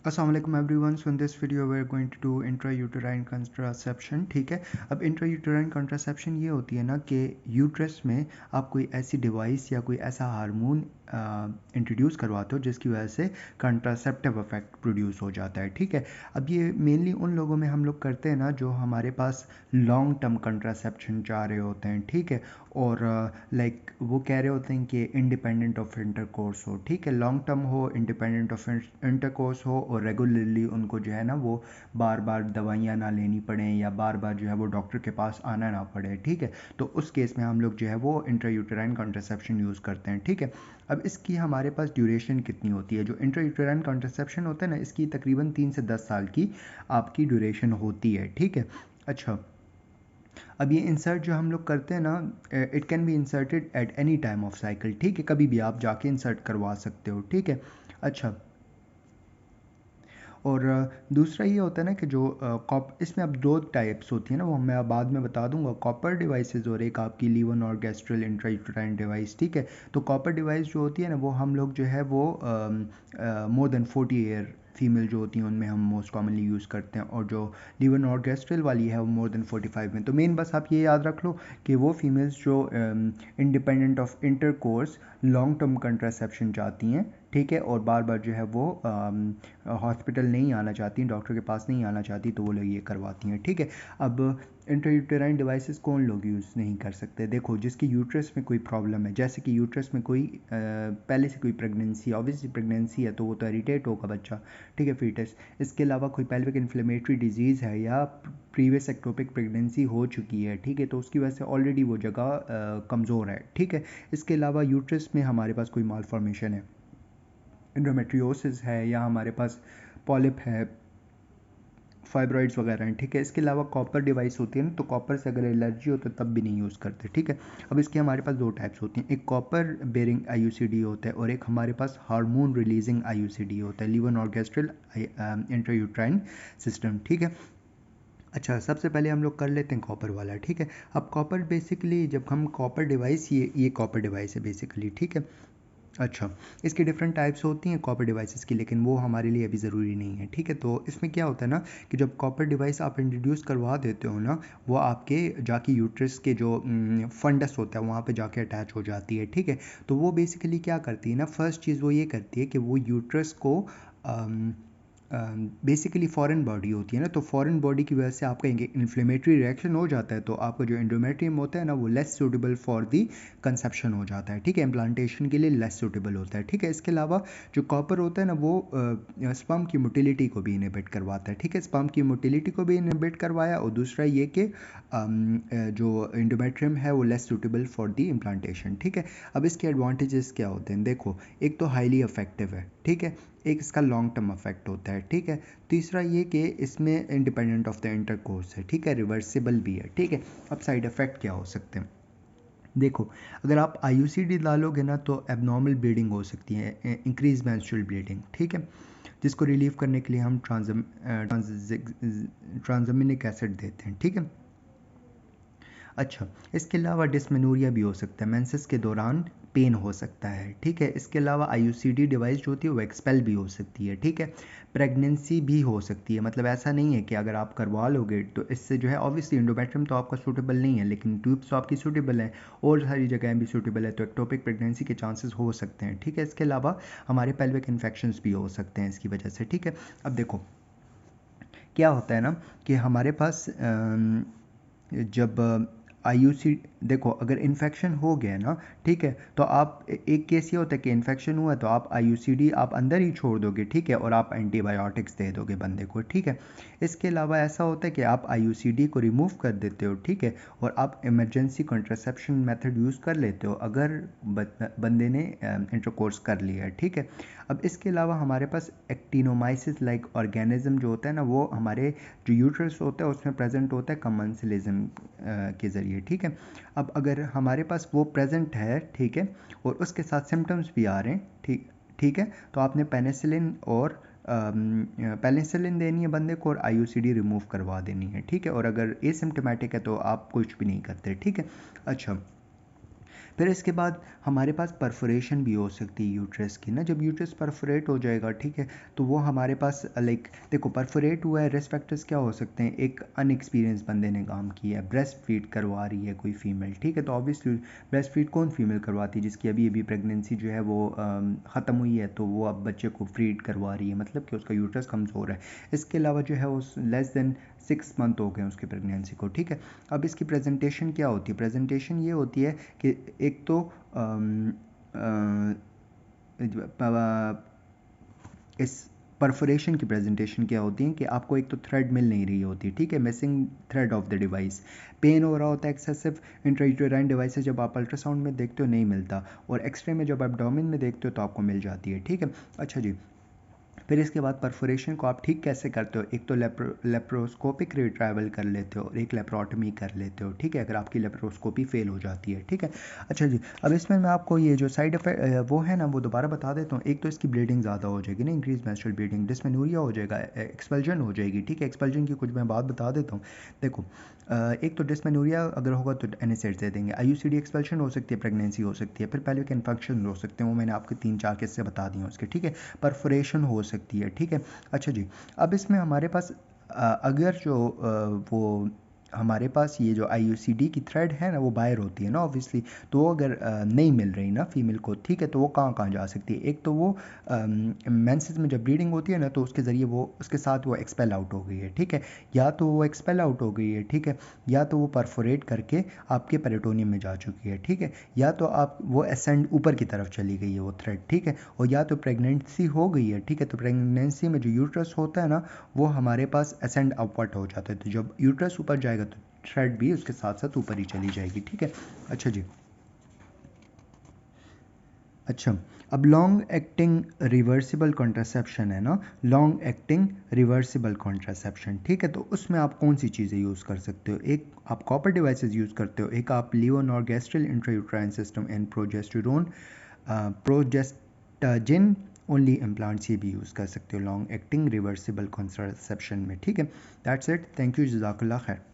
Assalamualaikum everyone. So in this video we are going to do intrauterine contraception. ठीक है, अब intrauterine contraception ये होती है ना कि यूट्रस में आप कोई ऐसी डिवाइस या कोई ऐसा हार्मोन इंट्रोड्यूस करवाते हो जिसकी वजह से कॉन्ट्रासेप्टिव इफेक्ट प्रोड्यूस हो जाता है। ठीक है, अब ये मेनली उन लोगों में हम लोग करते हैं ना जो हमारे पास लॉन्ग टर्म कॉन्ट्रासेप्शन चाह रहे होते हैं। ठीक है, और लाइक वो कह रहे होते हैं कि इंडिपेंडेंट ऑफ इंटरकोर्स हो। ठीक है, लॉन्ग टर्म हो, इंडिपेंडेंट ऑफ इंटरकोर्स हो और रेगुलरली उनको जो है ना वो बार बार दवाइयाँ ना लेनी पड़ें या बार बार जो है वो डॉक्टर के पास आना ना पड़े। ठीक है, तो उस केस में हम लोग जो है वो इंट्रायूटेराइन कॉन्ट्रासेप्शन यूज़ करते हैं। ठीक है, अब इसकी हमारे पास ड्यूरेशन कितनी होती है? जो इंट्रायूटेराइन कॉन्ट्रासेप्शन होता है ना, इसकी तकरीबन 3 से 10 साल की आपकी ड्यूरेशन होती है। ठीक है, अच्छा, अब ये इंसर्ट जो हम लोग करते हैं ना, it can be inserted at any time of cycle. ठीक है, कभी भी आप जाके इंसर्ट करवा सकते हो। ठीक है, अच्छा, और दूसरा ये होता है ना कि जो इसमें अब दो टाइप्स होती है ना, वो मैं बाद में बता दूंगा, कॉपर डिवाइसेस और एक आपकी लीवन और गैस्ट्रल इंट्रायूटेराइन डिवाइस। ठीक है, तो कॉपर डिवाइस जो होती है ना वो हम लोग जो है वो मोर देन 40 ईयर फीमेल जो होती हैं उनमें हम मोस्ट कॉमनली यूज़ करते हैं, और जो लीवन और गैस्ट्रल वाली है वो मोर देन 45 में। तो मेन बस आप ये याद रख लो कि वो फीमेल्स जो independent of intercourse long term contraception चाहती हैं, ठीक है, और बार बार जो है वो हॉस्पिटल नहीं आना चाहती, डॉक्टर के पास नहीं आना चाहती, तो वो लोग ये करवाती हैं। ठीक है, अब इंट्रायूटेराइन डिवाइसेस कौन लोग यूज़ नहीं कर सकते? देखो, जिसकी यूट्रस में कोई प्रॉब्लम है, जैसे कि यूट्रस में कोई पहले से कोई प्रेगनेंसी, ऑब्वियसली प्रेगनेंसी है तो वो तो इरिटेट होगा बच्चा। ठीक है, फीटस। इसके अलावा कोई पेल्विक इन्फ्लेमेटरी डिजीज़ है या प्रीवियस एक्टोपिक प्रेगनेंसी हो चुकी है, ठीक है, तो उसकी वजह से ऑलरेडी वो जगह कमज़ोर है। ठीक है, इसके अलावा यूट्रस में हमारे पास कोई मालफॉर्मेशन है, एंडोमेट्रियोसिस है, या हमारे पास पॉलिप है, फाइब्रॉइड्स वगैरह हैं। ठीक है, इसके अलावा कॉपर डिवाइस होती है ना, तो कॉपर से अगर एलर्जी हो तो तब भी नहीं यूज़ करते। ठीक है, अब इसके हमारे पास दो टाइप्स होती हैं, एक कॉपर बेरिंग आईयूसीडी होता है और एक हमारे पास हार्मोन रिलीजिंग आईयूसीडी होता है, लीवन ऑर्गेस्ट्रल इंट्रायूट्राइन सिस्टम। ठीक है, अच्छा, सबसे पहले हम लोग कर लेते हैं कॉपर वाला। ठीक है, अब कॉपर बेसिकली जब हम कॉपर डिवाइस, ये कॉपर डिवाइस है बेसिकली। ठीक है, अच्छा, इसकी डिफरेंट टाइप्स होती हैं कॉपर डिवाइसेस की, लेकिन वो हमारे लिए अभी ज़रूरी नहीं है। ठीक है, तो इसमें क्या होता है ना कि जब कॉपर डिवाइस आप इंट्रोड्यूस करवा देते हो ना, वो आपके जाके यूट्रस के जो फंडस होता है वहाँ पे जाके अटैच हो जाती है। ठीक है, तो वो बेसिकली क्या करती है ना, फर्स्ट चीज़ वो ये करती है कि वो यूट्रस को बेसिकली फॉरेन बॉडी होती है ना, तो फॉरेन बॉडी की वजह से आपका इन्फ्लेमेटरी रिएक्शन हो जाता है, तो आपका जो एंडोमेट्रियम होता है ना वो less suitable for the conception हो जाता है। ठीक है, इम्प्लांटेशन के लिए लेस सूटेबल होता है। ठीक है, इसके अलावा जो कॉपर होता है ना वो स्पर्म की मोटिलिटी को भी इनहिबिट करवाता है। ठीक है, स्पर्म की मोटिलिटी को भी इनहिबिट करवाया, और दूसरा ये कि जो एंडोमेट्रियम है वो less suitable for the implantation. ठीक है, अब इसके एडवांटेजेस क्या होते हैं? देखो, एक तो हाईली इफेक्टिव है। ठीक है, एक इसका लॉन्ग टर्म इफेक्ट होता है। ठीक है, तीसरा ये कि इसमें इंडिपेंडेंट ऑफ द इंटरकोर्स है। ठीक है, रिवर्सिबल भी है। ठीक है, अब साइड इफ़ेक्ट क्या हो सकते हैं? देखो, अगर आप आईयूसीडी डालोगे ना तो एबनॉर्मल ब्लीडिंग हो सकती है, इंक्रीज मेंस्ट्रुअल ब्लीडिंग। ठीक है, जिसको रिलीव करने के लिए हम ट्रांजमिनिक एसिड देते हैं। ठीक है, अच्छा, इसके अलावा डिस्मेनोरिया भी हो सकता है, मेंसेस के दौरान पेन हो सकता है। ठीक है, इसके अलावा आईयूसीडी डिवाइस जो होती है वो एक्सपेल भी हो सकती है। ठीक है, प्रेगनेंसी भी हो सकती है, मतलब ऐसा नहीं है कि अगर आप करवा लोगे तो इससे जो है, ऑब्वियसली इंडोमेट्रियम तो आपका सूटेबल नहीं है, लेकिन ट्यूब्स तो आपकी सूटेबल है और सारी जगह भी सूटेबल है, तो एक्टोपिक प्रेगनेंसी के चांसेस हो सकते हैं। ठीक है, इसके अलावा हमारे पेल्विक इन्फेक्शंस भी हो सकते हैं इसकी वजह से। ठीक है, अब देखो क्या होता है ना कि हमारे पास जब आईयूसी, देखो अगर इन्फेक्शन हो गया ना, ठीक है, तो आप एक केस ये होता है कि इन्फेक्शन हुआ तो आप आईयूसीडी आप अंदर ही छोड़ दोगे। ठीक है, और आप एंटीबायोटिक्स दे दोगे बंदे को। ठीक है, इसके अलावा ऐसा होता है कि आप आईयूसीडी को रिमूव कर देते हो। ठीक है, और आप इमरजेंसी कॉन्ट्रासेप्शन मेथड यूज़ कर लेते हो अगर बंदे ने इंटरकोर्स कर लिया है। ठीक है, अब इसके अलावा हमारे पास एक्टिनोमाइसिस लाइक ऑर्गेनिज्म जो होता है ना, वो हमारे जो यूट्रस होता है उसमें प्रेजेंट होता है कमेंसलिज्म के ज़रिए। ठीक है, अब अगर हमारे पास वो प्रेजेंट है, ठीक है, और उसके साथ सिम्टम्स भी आ रहे हैं, ठीक ठीक है, तो आपने पेनिसिलिन और पेनिसिलिन देनी है बंदे को और आईयूसीडी रिमूव करवा देनी है। ठीक है, और अगर एसिम्प्टोमेटिक है तो आप कुछ भी नहीं करते। ठीक है, अच्छा, फिर इसके बाद हमारे पास परफोरेशन भी हो सकती है यूट्रस की ना। जब यूट्रस परफोरेट हो जाएगा, ठीक है, तो वो हमारे पास लाइक देखो परफोरेट हुआ है, रिस्क फैक्टर्स क्या हो सकते हैं। एक अनएक्सपीरियंस बंदे ने काम किया है, ब्रेस्ट फीड करवा रही है कोई फीमेल, ठीक है, तो ऑब्वियसली ब्रेस्ट फीड कौन फीमेल करवाती है, जिसकी अभी अभी प्रेगनेंसी जो है वो ख़त्म हुई है, तो वो अब बच्चे को फीड करवा रही है, मतलब कि उसका यूट्रस कमज़ोर है। इसके अलावा जो है उस लेस देन 6 मंथ हो गए उसकी प्रेगनेंसी को, ठीक है। अब इसकी प्रेजेंटेशन क्या होती है, प्रेजेंटेशन ये होती है कि एक तो इस परफोरेशन की प्रेजेंटेशन क्या होती है कि आपको एक तो थ्रेड मिल नहीं रही होती, ठीक है, missing thread of the device, pain हो रहा होता है एक्सेसिव इंट्रायूटेराइन डिवाइसेस जब आप अल्ट्रासाउंड में देखते हो नहीं मिलता, और एक्सरे में जब एब्डोमेन में देखते हो तो आपको मिल जाती है, ठीक है। अच्छा जी, फिर इसके बाद परफोरेशन को आप ठीक कैसे करते हो, एक तो लेप्रोस्कोपिक रिट्राइवल कर लेते हो और एक लेप्रोटमी कर लेते हो, ठीक है, अगर आपकी लेप्रोस्कोपी फेल हो जाती है, ठीक है। अच्छा जी, अब इसमें मैं आपको ये जो साइड इफेक्ट वो है ना वो दोबारा बता देता हूँ। एक तो इसकी ब्लीडिंग ज़्यादा हो जाएगी ना, इंक्रीज मेंस्ट्रुअल ब्लीडिंग, डिस्मेनोरिया हो जाएगा, एक्सपल्जन हो जाएगी, ठीक है। एक्सपल्जन की कुछ मैं बात बता देता हूँ। देखो एक तो डिस्मेनोरिया अगर होगा तो एनएसएड दे देंगे, आईयूसीडी एक्सपल्शन हो सकती है, प्रेगनेंसी हो सकती है, फिर पेल्विक इन्फेक्शन हो सकते हैं, वो मैंने आपके 3-4 किस्से बता दिए उसके, ठीक है। परफोरेशन हो सकती है, ठीक है। अच्छा जी, अब इसमें हमारे पास अगर जो वो हमारे पास ये जो आईयूसीडी की थ्रेड है ना वो बाहर होती है ना ऑब्वियसली, तो वो अगर नहीं मिल रही ना फीमेल को, ठीक है, तो वो कहाँ कहाँ जा सकती है। एक तो वो मेंसेस में जब ब्लीडिंग होती है ना तो उसके ज़रिए वो उसके साथ वो एक्सपेल आउट हो गई है, ठीक है, या तो वो एक्सपेल आउट हो गई है, ठीक है, या तो वो परफोरेट करके आपके पेरिटोनियम में जा चुकी है, ठीक है, या तो आप वो एसेंड ऊपर की तरफ चली गई है वो थ्रेड, ठीक है, और या तो प्रेगनेंसी हो गई है, ठीक है, तो प्रेगनेंसी में जो यूट्रस होता है ना वो हमारे पास एसेंड अपवर्ड हो जाता है, तो जब यूट्रस ऊपर जाएगा तो थ्रेड भी उसके साथ साथ ऊपर ही चली जाएगी, ठीक है। अच्छा जी, अच्छा, अब लॉन्ग एक्टिंग रिवर्सिबल कॉन्ट्रासेप्शन है ना, लॉन्ग एक्टिंग रिवर्सिबल कॉन्ट्रासेप्शन, ठीक है, तो उसमें आप कौन सी चीज़ें यूज़ कर सकते हो। एक आप कॉपर डिवाइसेस यूज़ करते हो, एक आप levonorgestrel intrauterine system and progesterone progestagen only implants ये भी यूज़ कर सकते हो लॉन्ग एक्टिंग रिवर्सिबल कॉन्ट्रासेप्शन में, ठीक है। दैट्स इट, थैंक यू, जज़ाकल्लाह खैर।